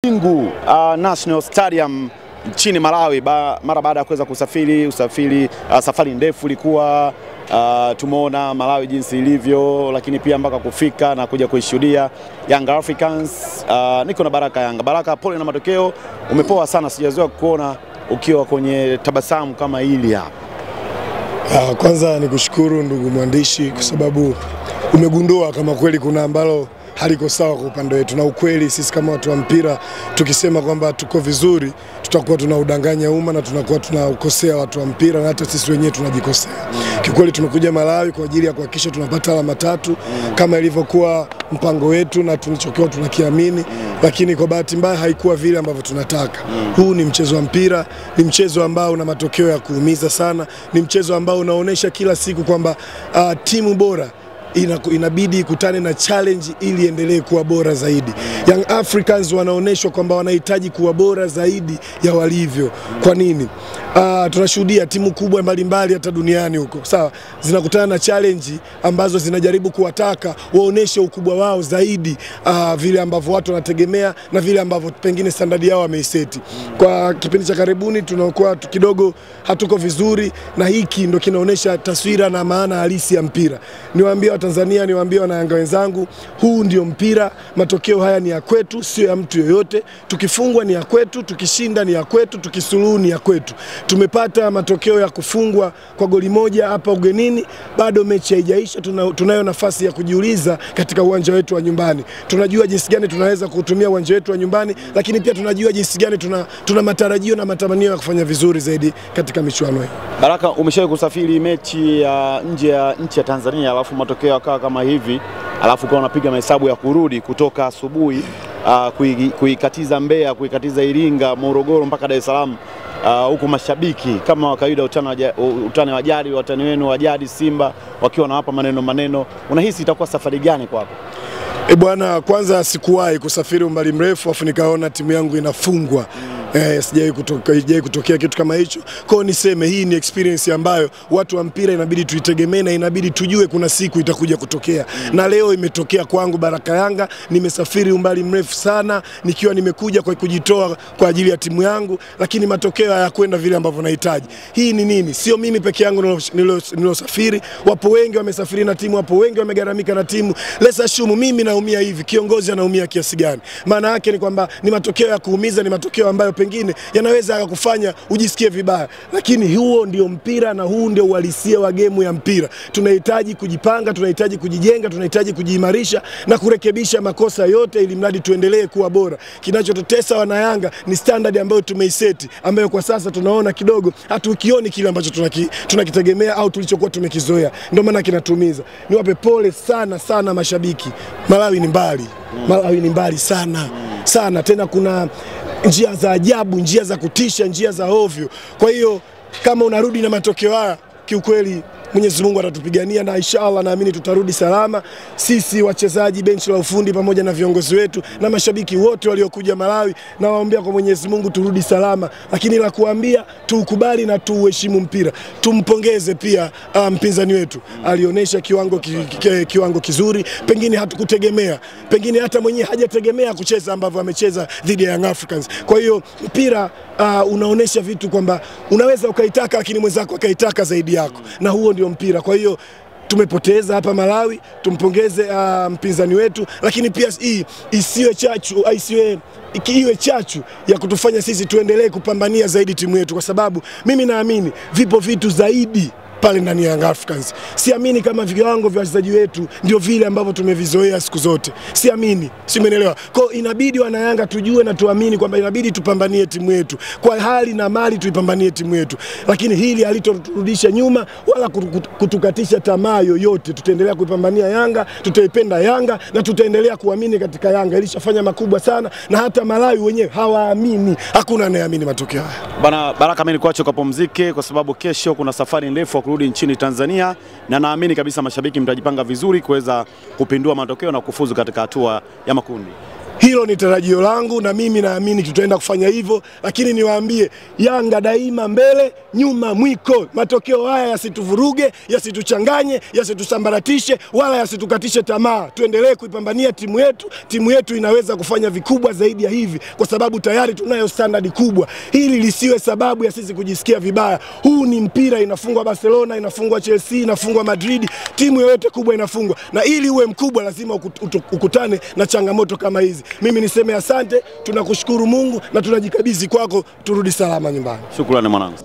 Bingu National Stadium nchini Malawi mara baada ya kuweza kusafiri safari ndefu ilikuwa tumeona Malawi jinsi ilivyo, lakini pia mpaka kufika na kuja kuishuhudia Young Africans. Niko na Baraka Yanga. Baraka, pole na matokeo, umepoa sana, sijazoea kuona ukiwa kwenye tabasamu kama hili hapa. Kwanza nikushukuru ndugu mwandishi kwa sababu umegundua kama kweli kuna ambalo haliko sawa kwa upande wetu, na ukweli sisi kama watu wa mpira tukisema kwamba tuko vizuri tutakuwa tunaudanganya umma na tunakuwa tunaukosea watu wa mpira, na hata sisi wenyewe tunajikosea. Kikweli tumekuja Malawi kwa ajili ya kuhakikisha tunapata alama 3 kama ilivyokuwa mpango wetu na tulichokuwa tunakiamini, lakini kwa bahati mbaya haikuwa vile ambavyo tunataka. Huu ni mchezo wa mpira, ni mchezo ambao una matokeo ya kuumiza sana, ni mchezo ambao unaonesha kila siku kwamba timu bora inabidi ikutane na challenge ili endelee kuwa bora zaidi. Young Africans wanaoneshwa kwamba wanahitaji kuwa bora zaidi ya walivyo. Kwa nini? Tunashuhudia timu kubwa mbalimbali hata duniani huko, sawa, zinakutana na challenge ambazo zinajaribu kuwataka waoneshe ukubwa wao zaidi vile ambavyo watu wanategemea na vile ambavyo pengine standard yao wameiseti. Kwa kipindi cha karibuni tunakuwa kidogo hatuko vizuri, na hiki ndio kinaonesha taswira na maana halisi ya mpira. Niwaambie Tanzania, niwaambie wana Yanga wenzangu, huu ndio mpira. Matokeo haya ni ya kwetu, sio ya mtu yoyote. Tukifungwa ni ya kwetu, tukishinda ni ya kwetu, tukisuluhu ni ya kwetu. Tumepata matokeo ya kufungwa kwa goli moja hapa ugenini, bado mechi haijaisha. Tunayo nafasi ya kujiuliza katika uwanja wetu wa nyumbani. Tunajua jinsi gani tunaweza kutumia uwanja wetu wa nyumbani, lakini pia tunajua jinsi gani tuna matarajio na matamanio ya kufanya vizuri zaidi katika michuano hii. Baraka, umeshawahi kusafiri mechi ya nje ya nchi ya Tanzania alafu matokeo yakawa kama hivi, alafu kwa unapiga mahesabu ya kurudi kutoka asubuhi kuikatiza Mbeya, kuikatiza Iringa, Morogoro mpaka Dar es Salaam, huku mashabiki kama kawaida utani wa jadi, watani wenu wa jadi Simba wakiwa na hapa maneno, unahisi itakuwa safari gani kwako? Bwana, sikuwahi kusafiri umbali mrefu afu nikaona timu yangu inafungwa. Sijawahi kutokea kitu kama hicho. Kwa niseme hii ni experience ambayo watu wa mpira inabidi tuitegemee na inabidi tujue kuna siku itakuja kutokea. Na leo imetokea kwangu Baraka Yanga. Nimesafiri umbali mrefu sana nikiwa nimekuja kwa kujitoa kwa ajili ya timu yangu, lakini matokeo hayakwenda vile ambavyo nahitaji. Hii ni nini? Sio mimi peke yangu nilosafiri, wapo wengi wamesafiri na timu, wapo wengi wamegaramika na timu. Let's assume mimi naumia hivi, kiongozi anaumia kiasi gani? Maana yake ni kwamba ni matokeo ya kuumiza, ni matokeo ambayo pengine yanaweza kufanya ujisikie vibaya, lakini huo ndio mpira na huu ndio uhalisia wa game ya mpira. Tunahitaji kujipanga, tunahitaji kujijenga, tunahitaji kujiimarisha na kurekebisha makosa yote ili mradi tuendelee kuwa bora. Kinachotutesa wana Yanga ni standard ambayo tumeiseti, ambayo kwa sasa tunaona kidogo hatukioni kile ambacho tunakitegemea au tulichokuwa tumekizoea. Ndio maana kinatumiza. Niwape pole sana mashabiki. Malawi ni mbali. Malawi ni mbali sana. Tena kuna njia za ajabu, njia za kutisha, njia za ovyo. Kwa hiyo kama unarudi na matokeo haya, kiukweli Mwenyezi Mungu atatupigania na inshallah naamini tutarudi salama. Sisi wachezaji, benchi la ufundi pamoja na viongozi wetu na mashabiki wote waliokuja Malawi, na waombea kwa Mwenyezi Mungu turudi salama. Lakini la kuambia tukubali na tuheshimu mpira. Tumpongeze pia mpinzani wetu. Alionyesha kiwango kizuri, pengine hatukutegemea. Pengine hata mwenyewe hajategemea kucheza ambavyo amecheza dhidi ya Young Africans. Kwa hiyo mpira unaonesha vitu kwamba unaweza ukaitaka lakini mwenzako akaitaka zaidi yako. Na huo ndio mpira. Kwa hiyo tumepoteza hapa Malawi, tumpongeze mpinzani wetu, lakini pia isiwe chachu ya kutufanya sisi tuendelee kupambania zaidi timu yetu, kwa sababu mimi naamini vipo vitu zaidi pale ndani ya Young Africans. Siamini kama viwango vya wachezaji wetu ndio vile ambavyo tumevizoea siku zote. Siamini, simenelewa. Kwa inabidi wana Yanga tujue na tuamini kwamba inabidi tupambanie timu yetu. Kwa hali na mali tuipambanie timu yetu. Lakini hili halitorudisha nyuma wala kutukatisha tamaa yoyote. Tutaendelea kuipambania Yanga, tutaipenda Yanga na tutaendelea kuamini katika Yanga. Ilishafanya makubwa sana na hata Malawi wenyewe hawaamini. Hakuna anayeamini matokeo haya. Bana Baraka, mimi nikuache kupumzike kwa sababu kesho kuna safari ndefu kurudi nchini Tanzania, na naamini kabisa mashabiki mtajipanga vizuri kuweza kupindua matokeo na kufuzu katika hatua ya makundi. Hilo ni tarajio langu na mimi naamini tutaenda kufanya hivyo, lakini niwaambie Yanga daima mbele, nyuma mwiko. Matokeo haya yasituvuruge, yasituchanganye, yasitusambaratishe wala yasitukatishe tamaa. Tuendelee kuipambania timu yetu. Timu yetu inaweza kufanya vikubwa zaidi ya hivi kwa sababu tayari tunayo standard kubwa. Hili lisiwe sababu ya sisi kujisikia vibaya. Huu ni mpira, inafungwa Barcelona, inafungwa Chelsea, inafungwa Madrid, timu yoyote kubwa inafungwa. Na ili uwe mkubwa lazima ukutane na changamoto kama hizi. Mimi niseme asante, tunakushukuru Mungu na tunajikabidhi kwako, turudi salama nyumbani. Shukrani mwanangu.